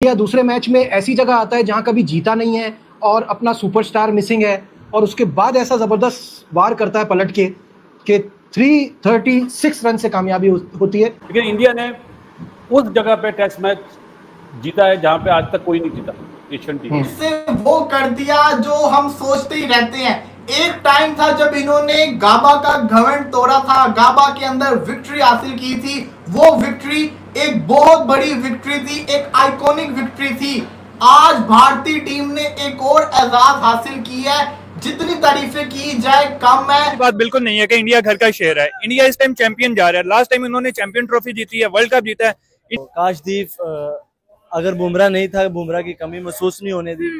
India दूसरे match में ऐसी जगह आता है जहां कभी जीता नहीं है और अपना सुपरस्टार मिसिंग है, और उसके बाद ऐसा जबरदस्त वार करता है पलट के कि 336 रन से कामयाबी होती है। लेकिन इंडिया ने उस जगह पे टेस्ट मैच जीता है जहां पे आज तक कोई नहीं जीता एशियन टीम। इससे वो कर दिया जो हम सोचते ही रहते हैं। एक टाइम था जब इन्होंने गाबा का घमंड तोड़ा था, गाबा के अंदर विक्ट्री हासिल की थी। वो विक्ट्री एक बहुत बड़ी विक्ट्री थी, एक आइकॉनिक विक्ट्री थी। आज भारतीय टीम ने एक और एजाज हासिल की है। जितनी तारीफें की जाए कम है। बात बिल्कुल नहीं है कि इंडिया घर का शेर है। इंडिया इस टाइम चैंपियन जा रहा है। लास्ट टाइम इन्होंने चैंपियन ट्रॉफी जीती है, वर्ल्ड कप जीता है। काशदीप अगर बुमराह नहीं था, बुमराह की कमी महसूस नहीं होने दी।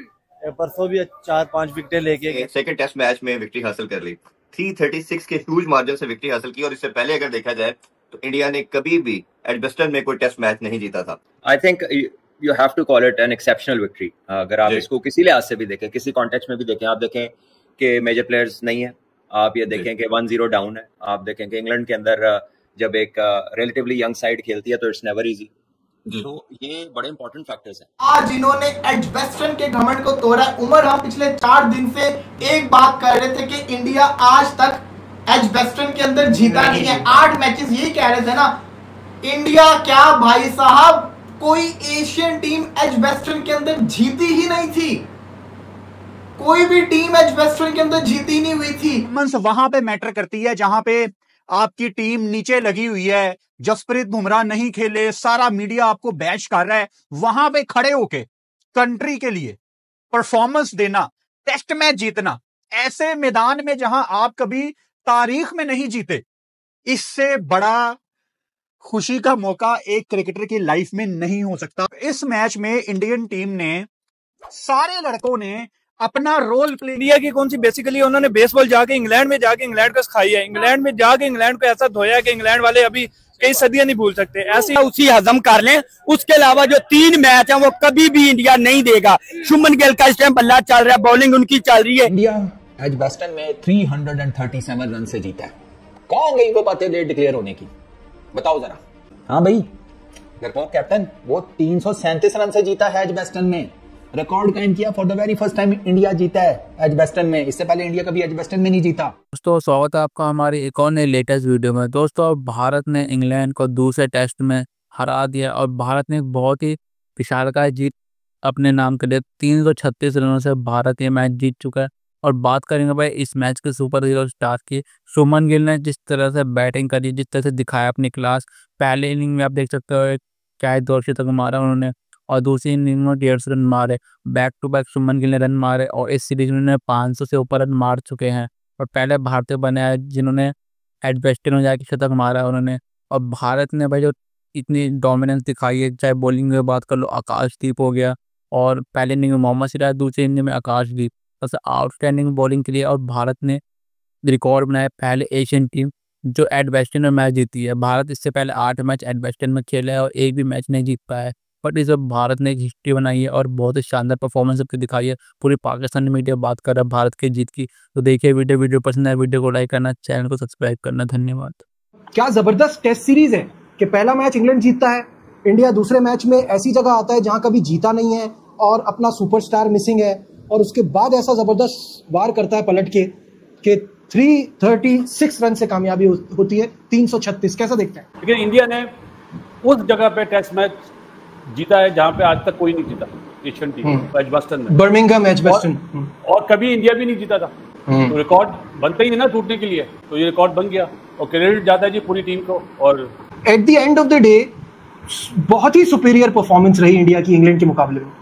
परसों भी 4-5 विकेटें लेके सेकंड टेस्ट मैच में विक्ट्री हासिल कर ली, 336 के ह्यूज मार्जिन से विक्ट्री हासिल की। और इससे पहले अगर देखा जाए तो इंडिया ने कभी भी एडजस्टन में कोई टेस्ट मैच नहीं जीता था। I think you have to call it an exceptional victory. अगर आप इसको किसी लिहाज से भी देखें, किसी कॉन्टेक्स्ट में भी देखें, आप देखें कि मेजर प्लेयर्स नहीं है, आप ये देखें कि 1-0 डाउन है, आप देखें कि इंग्लैंड के अंदर जब एक रिलेटिवली यंग साइड खेलती है तो इट्स नेवर इजी। तो ये बड़े इंपॉर्टेंट फैक्टर्स हैं। आज इन्होंने एजबेस्टन के घमंड को तोड़ा। उमर, हम पिछले 4 दिन से एक बात कर रहे थे कि इंडिया आज तक एजबेस्टन के अंदर जीता नहीं है। 8 मैचेस यही कह रहे थे ना। इंडिया क्या भाई साहब, कोई एशियन टीम एजबेस्टन के अंदर जीती ही नहीं थी। कोई भी टीम एजबेस्टन के अंदर जीती नहीं हुई थी। वहां पे मैटर करती है जहां पे आपकी टीम नीचे लगी हुई है, जसप्रीत बुमराह नहीं खेले, सारा मीडिया आपको बैश कर रहा है। वहां पे खड़े होके कंट्री के लिए परफॉर्मेंस देना, टेस्ट मैच जीतना, ऐसे मैदान में जहां आप कभी तारीख में नहीं जीते, इससे बड़ा खुशी का मौका एक क्रिकेटर की लाइफ में नहीं हो सकता। इस मैच में इंडियन टीम ने, सारे लड़कों ने अपना रोल प्ले। इंडिया की कौन सी बेसिकली उन्होंने बेसबॉल जाके इंग्लैंड में जाके इंग्लैंड को सिखाई है। इंग्लैंड में जाके इंग्लैंड को ऐसा धोया कि इंग्लैंड वाले अभी कई सदियां नहीं भूल सकते। ऐसे उसी हजम कर लें। उसके अलावा जो 3 मैच हैं वो कभी भी इंडिया नहीं देगा। शुभमन गिल का इस टाइम बल्ला चल रहा है, बॉलिंग उनकी चल रही है। इंडिया एजबेस्टन में 337 रन से जीता है। कौन गई वो बातें लेट डिक्लेयर होने की, बताओ जरा। हाँ भाई, रिकॉर्ड कैप्टन, वो 337 रन से जीता है एजबेस्टन में। रिकॉर्ड कायम किया, for the very first time India जीता है एजबेस्टन में। इससे पहले इंडिया कभी एजबेस्टन में नहीं जीता। दोस्तों, स्वागत है आपका हमारी एक और नई लेटेस्ट वीडियो में। दोस्तों, भारत ने इंग्लैंड को दूसरे टेस्ट में हरा दिया और भारत ने एक बहुत ही विशालकाय जीत अपने नाम कर लिया। 336 रनों से भारत ये मैच जीत चुका है। और बात करेंगे भाई इस मैच के सुपर हीरो स्टार की। शुभमन गिल ने जिस तरह से बैटिंग करी, जिस तरह से दिखाया अपनी क्लास, पहले इनिंग में आप देख सकते हो क्या है 2 तक मारा उन्होंने, और दूसरी इनिंग में 150 रन मारे। Back to back Shubman Gill ने रन मारे और इस सीरीज में उन्होंने 500 से ऊपर रन मार चुके हैं। और पहले भारतीय बने हैं जिन्होंने एडबेस्टन में जाके शतक मारा उन्होंने। और भारत ने भाई जो इतनी डोमिनेंस दिखाई है, चाहे बॉलिंग में बात कर लो, आकाशदीप हो गया, और पहले इनिंग में मोहम्मद सिराज, दूसरी इनिंग में आकाशदीप, सबसे आउटस्टैंडिंग बॉलिंग के लिए। और भारत ने रिकॉर्ड बनाया, पहले एशियन टीम जो एडबेस्टन में मैच जीती है। भारत इससे पहले 8 मैच एडबेस्टन में खेला है और एक भी मैच नहीं जीत पाया है। बट इस भारत ने एक हिस्ट्री बनाई है और बहुत ही शानदार परफॉर्मेंस अपनी दिखाई है। पूरी पाकिस्तानी मीडिया बात कर रहा है भारत की जीत की। तो देखिए वीडियो पसंद है, वीडियो को लाइक करना, चैनल को सब्सक्राइब करना। धन्यवाद। क्या जबरदस्त टेस्ट सीरीज है कि पहला मैच इंग्लैंड जीतता है, इंडिया दूसरे मैच में ऐसी जगह आता है जहां कभी जीता नहीं है और अपना सुपरस्टार मिसिंग है, और उसके बाद ऐसा जबरदस्त वार करता है पलट के 336 रन से कामयाबी होती है, 336। कैसा देखते हैं? लेकिन इंडिया ने उस जगह पे टेस्ट मैच जीता है जहां पे आज तक कोई नहीं जीता एशियन टीम, एजबेस्टन में, बर्मिंघम एजबेस्टन। और कभी इंडिया भी नहीं जीता था। तो रिकॉर्ड बनता ही नहीं ना टूटने के लिए, तो ये रिकॉर्ड बन गया और क्रेडिट जाता है जी पूरी टीम को। और at the end of the day बहुत ही सुपीरियर परफॉर्मेंस रही इंडिया की इंग्लैंड के मुकाबले में।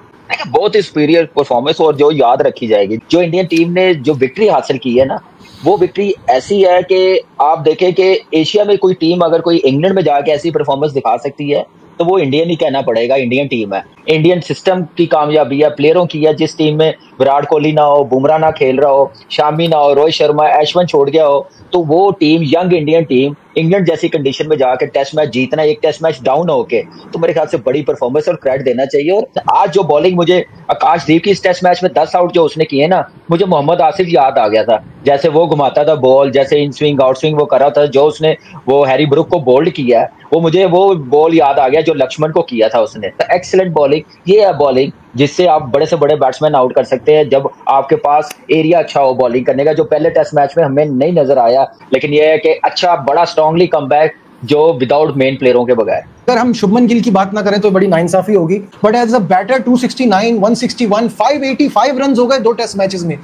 बहुत ही सुपीरियर परफॉर्मेंस, और जो याद रखी जाएगी, जो इंडियन टीम ने जो विक्ट्री हासिल की है ना, वो विक्ट्री ऐसी है कि आप देखें कि एशिया में कोई टीम अगर कोई इंग्लैंड में जाके ऐसी परफॉर्मेंस दिखा सकती है तो वो इंडियन ही कहना पड़ेगा। इंडियन टीम है, इंडियन सिस्टम की कामयाबी है, प्लेयरों की है। जिस टीम में विराट कोहली ना हो, बुमराह ना खेल रहा हो, शामी ना हो, रोहित शर्मा, अश्विन छोड़ गया हो, तो वो team, young Indian team, England जैसी कंडीशन में जाकर टेस्ट मैच जीतना, एक टेस्ट मैच डाउन होके, तो मेरे ख्याल से बड़ी परफॉर्मेंस और क्रेडिट देना चाहिए। और आज जो बॉलिंग मुझे आकाशदीप की इस टेस्ट मैच में 10 आउट जो उसने किए ना, मुझे मोहम्मद आसिफ याद आ गया था। जैसे वो घुमाता था बॉल, जैसे इन स्विंग आउट स्विंग वो कर रहा था, जो उसने वो हैरी ब्रुक को बोल्ड किया है, वो मुझे वो बॉल याद आ गया जो लक्ष्मण को किया था उसने। एक्सीलेंट बॉलिंग, ये है बॉलिंग जिससे आप बड़े से बड़े बैट्समैन आउट कर सकते हैं जब आपके पास एरिया अच्छा हो बॉलिंग करने का, जो पहले टेस्ट मैच में हमें नहीं नजर आया। लेकिन ये है कि अच्छा बड़ा स्ट्रांगली कमबैक जो विदाउट मेन प्लेयरों के बगैर। अगर हम शुभमन गिल की बात ना करें तो बड़ी नाइंसाफी होगी, but as a batter 269, 161, 585 run हो गए 2 टेस्ट मैचेस में।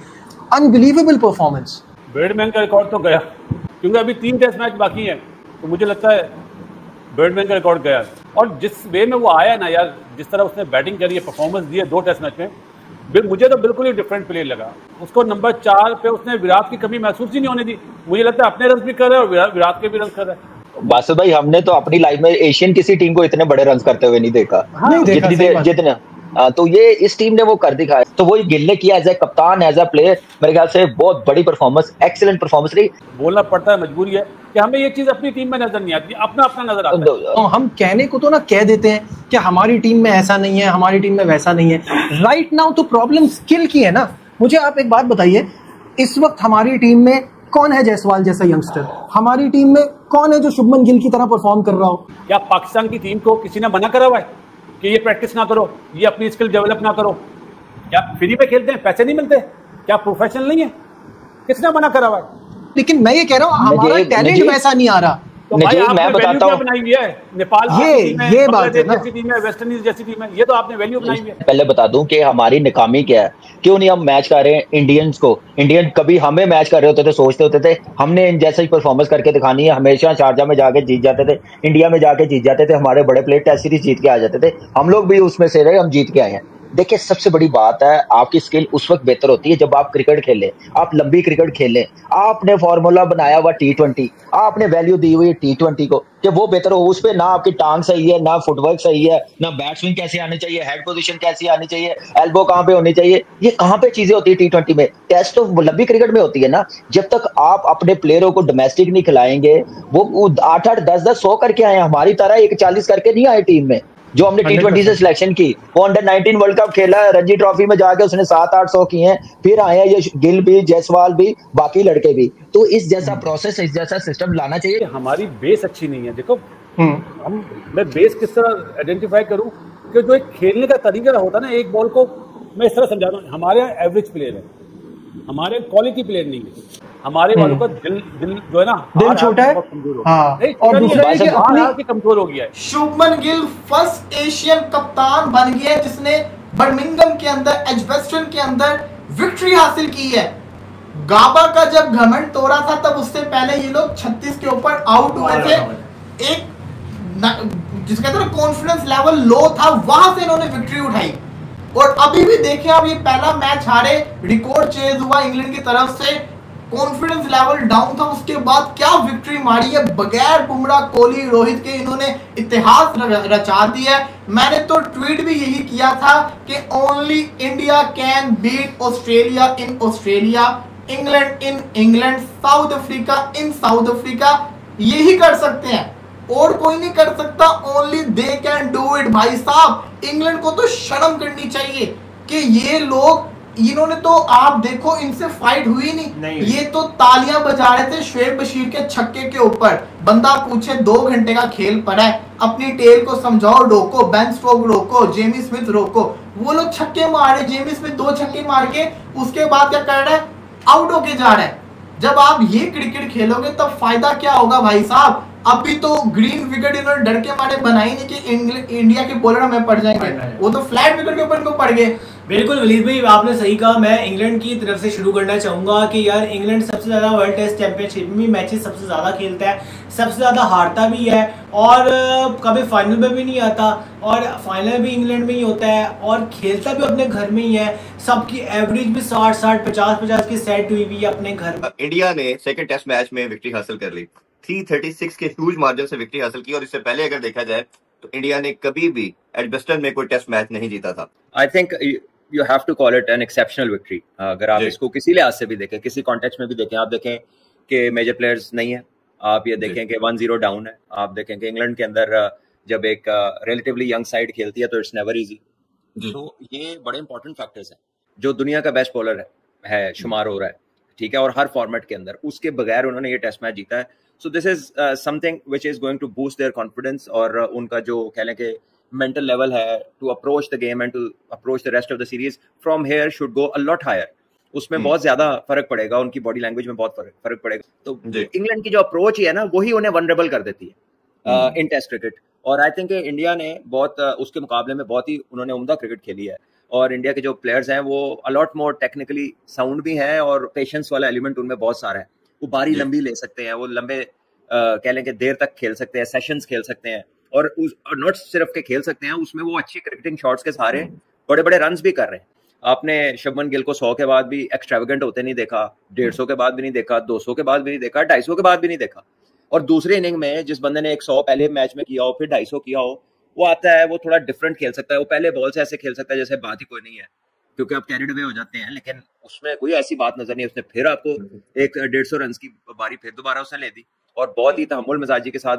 Unbelievable performance. बैट्समैन का रिकॉर्ड तो गया, क्योंकि अभी 3 टेस्ट मैच बाकी हैं, तो मुझे लगता है बैट्समैन का रिकॉर्ड गया। और जिस वे में वो आया ना यार, जिस तरह उसने बैटिंग करी है, परफॉर्मेंस दी है 2 टेस्ट मैच में, मुझे तो बिल्कुल ही डिफरेंट प्लेयर लगा। उसको नंबर 4 पे उसने विराट की कमी महसूस ही नहीं होने दी। मुझे लगता है अपने रन भी कर रहा है और विराट के भी रन कर रहा है। बासु भाई, हमने तो अपनी लाइफ में एशियन किसी टीम को इतने बड़े रन करते हुए नहीं देखा। जितने तो ये इस टीम ने वो कर दिखाया। तो वो गिल ने किया एज ए कप्तान, एज ए प्लेयर, मेरे ख्याल से बहुत बड़ी परफॉर्मेंस, एक्सीलेंट परफॉर्मेंस रही। बोलना पड़ता है, मजबूरी है कि हमें ये चीज अपनी टीम में नजर नहीं आती, अपना अपना नजर आता है। तो हम कहने को तो ना कह देते हैं कि हमारी टीम में ऐसा नहीं है, हमारी टीम में वैसा नहीं है। राइट नाउ तो प्रॉब्लम स्किल की है ना। मुझे आप एक बात बताइए, इस वक्त हमारी टीम में कौन है जायसवाल जैसा यंगस्टर? हमारी टीम में कौन है जो शुभमन गिल की तरह परफॉर्म कर रहा हो? क्या पाकिस्तान की टीम को किसी ने मना करा हुआ है कि ये प्रैक्टिस ना करो, ये अपनी स्किल डेवलप ना करो? क्या फ्री पे खेलते हैं, पैसे नहीं मिलते? क्या प्रोफेशनल नहीं है? किसने मना करा हुआ है? लेकिन मैं ये कह रहा हूँ हमारा टैलेंट वैसा नहीं आ रहा। तो भाई आपने वैल्यू क्या बनाई हुई है? नेपाल ये बात है ना, जैसी टीम है, वेस्ट इंडीज जैसी टीम है, ये तो आपने वैल्यू बनाई हुई है। पहले बता दूं कि हमारी नाकामी क्या है, क्यों नहीं हम मैच कर रहे हैं इंडियंस को। इंडियन कभी हमें मैच कर रहे होते थे, सोचते होते थे हमने इन जैसा ही परफॉर्मेंस करके दिखानी है। हमेशा शारजा में जाके जीत जाते थे, इंडिया में जाके जीत जाते थे, हमारे बड़े प्लेयर टेस्ट सीरीज जीत के आ जाते थे। हम लोग भी उसमें से रहे, हम जीत के आए हैं। देखिए, सबसे बड़ी बात है, आपकी स्किल उस वक्त बेहतर होती है जब आप क्रिकेट खेलें, आप लंबी क्रिकेट खेलें। आपने फॉर्मूला बनाया हुआ T20, आपने वैल्यू दी हुई T20 को कि वो बेहतर हो। उस पर ना आपकी टांग सही है, ना फुटवर्क सही है, ना बैट्समैन कैसे आने चाहिए, हेड पोजीशन कैसी आनी चाहिए, एल्बो कहाँ पे होनी चाहिए, ये कहाँ पे चीजें होती है T20 में। टेस्ट तो लंबी क्रिकेट में होती है ना। जब तक आप अपने प्लेयरों को डोमेस्टिक नहीं खिलाएंगे, वो 8-8, 10-10, 100 करके आए, हमारी तरह 140 करके नहीं आए टीम में। जो हमने T20 से सिलेक्शन की, वो अंडर 19 वर्ल्ड कप खेला, रणजी ट्रॉफी में जाके उसने 700-800 किए हैं, फिर आए हैं ये गिल भी, जायसवाल भी, बाकी लड़के भी। तो इस जैसा प्रोसेस, इस जैसा सिस्टम लाना चाहिए। हमारी बेस अच्छी नहीं है। देखो मैं बेस किस तरह आइडेंटिफाई करूं कि जो एक खेलने का तरीका होता है ना, एक बॉल को मैं इस तरह समझा रहा हूँ। हमारे एवरेज प्लेयर है, हमारे क्वालिटी प्लेयर नहीं है। हमारे वालों का दिल जो है ना, दिल छोटा है। हाँ, और दूसरा है कि अपनी कमजोर हो गया है। शुभमन गिल फर्स्ट एशियन कप्तान बन गया जिसने बर्मिंघम के अंदर, एजबेस्टन के अंदर विक्ट्री हासिल की है। गाबा का जब घमंड तोड़ा था, तब उससे पहले ये लोग 36 के ऊपर आउट हुए थे। एक जिसका कहते हैं कॉन्फिडेंस लेवल लो था, वहां से इन्होंने विक्ट्री उठाई। और अभी भी देखें आप, ये पहला मैच हारे, रिकॉर्ड चेज हुआ इंग्लैंड की तरफ से, कॉन्फिडेंस लेवल डाउन था, उसके बाद क्या विक्ट्री मारी है। बगैर बुमराह, कोहली, रोहित के इन्होंने इतिहास रचा दिया है। मैंने तो ट्वीट भी यही किया था कि only India can beat Australia in Australia, England in England, South Africa in South Africa. यही कर सकते हैं और कोई नहीं कर सकता। Only they can do it. भाई साहब, इंग्लैंड को तो शर्म करनी चाहिए कि ये लोग, इन्होंने तो आप देखो, इनसे फाइट हुई नहीं। ये तो तालियां बजा रहे थे शोएब बशीर के छक्के के ऊपर। बंदा पूछे 2 घंटे का खेल पड़ा है, अपनी टेल को समझाओ, रोको, बेन स्टोक्स रोको, जेमी स्मिथ रोको। वो लोग छक्के मारे, जेमी स्मिथ 2 छक्के मार के उसके बाद क्या कर रहा है, आउट होके जा रहा है। जब आप ये क्रिकेट खेलोगे तब फायदा क्या होगा भाई साहब। अभी तो ग्रीन विकेट इन्होंने डर के मारे बनाई नहीं कि इंडिया के बॉलर हमें पड़ जाएंगे, वो तो फ्लैट विकेट के ऊपर इनको पड़ गए। बिल्कुल वलीद भाई, आपने सही कहा। मैं इंग्लैंड की तरफ से शुरू करना चाहूंगा कि यार इंग्लैंड सबसे ज्यादा वर्ल्ड टेस्ट चैंपियनशिप में मैचेस सबसे ज्यादा खेलता है, सबसे ज्यादा हारता भी है, और कभी फाइनल में भी नहीं आता, और फाइनल भी इंग्लैंड में ही होता है, और खेलता भी अपने घर में ही है। सबकी एवरेज भी 60-60, 50-50 की सेट हुई हुई है अपने घर में। इंडिया ने सेकंड टेस्ट मैच में विक्ट्री हासिल कर ली, 336 के ह्यूज मार्जिन से विक्ट्री हासिल की। और इससे पहले अगर देखा जाए तो इंडिया ने कभी भी एडबेस्टन में कोई टेस्ट मैच नहीं जीता था। I think you have to call it an exceptional victory. अगर आप इसको किसी लिहाज से भी देखें, किसी कॉन्टेक्स्ट में भी देखें, आप देखें कि मेजर प्लेयर्स नहीं है, आप ये देखें कि 1-0 डाउन है, आप देखें कि इंग्लैंड के अंदर जब एक रिलेटिवली यंग साइड खेलती है तो इट्स नेवर इजी। तो ये बड़े इंपॉर्टेंट फैक्टर्स हैं। जो दुनिया का बेस्ट बॉलर है शुमार हो रहा है, ठीक है, और हर फॉर्मेट के अंदर उसके बगैर उन्होंने ये टेस्ट मैच जीता है। So this is something which is going to boost their confidence, और उनका जो कह लें कि मेंटल लेवल है to approach the game and to approach the rest of the series from here should go a lot higher. उसमें बहुत ज्यादा फर्क पड़ेगा, उनकी बॉडी लैंग्वेज में बहुत फर्क पड़ेगा। तो इंग्लैंड की जो अप्रोच है ना, वही उन्हें वनरेबल कर देती है इन टेस्ट क्रिकेट। और आई थिंक इंडिया ने बहुत उसके मुकाबले में बहुत ही उन्होंने उम्दा क्रिकेट खेली है, और इंडिया के जो प्लेयर्स हैं वो अलॉट मोर टेक्निकली साउंड भी हैं, और पेशेंस वाला एलिमेंट उनमें बहुत सारा है। वो बारी लंबी ले सकते हैं, वो लंबे कह लें कि देर तक खेल सकते हैं, सेशंस खेल सकते हैं, और नॉट सिर्फ के खेल सकते हैं, उसमें वो अच्छी क्रिकेटिंग शॉट्स के सहारे बड़े बड़े रन्स भी कर रहे हैं। आपने शुभमन गिल को 100 के बाद भी एक्सट्रावेगेंट होते नहीं देखा, 150 के बाद भी नहीं देखा, 200 के बाद भी नहीं देखा, 250 के बाद भी नहीं देखा। और दूसरे इनिंग में जिस बंदे ने 100 पहले मैच में किया हो, फिर 250 किया हो, वो आता है, वो थोड़ा डिफरेंट खेल सकता है। वो पहले बॉल से ऐसे खेल सकता है जैसे बात ही कोई नहीं है, क्योंकि आप कैरिड अवे हो जाते हैं, लेकिन उसमें कोई ऐसी बात नजर नहीं। उसने फिर आपको एक 150 रन की बारी फिर दोबारा उसने ले दी, और बहुत ही तहम्मुल मिजाजी के साथ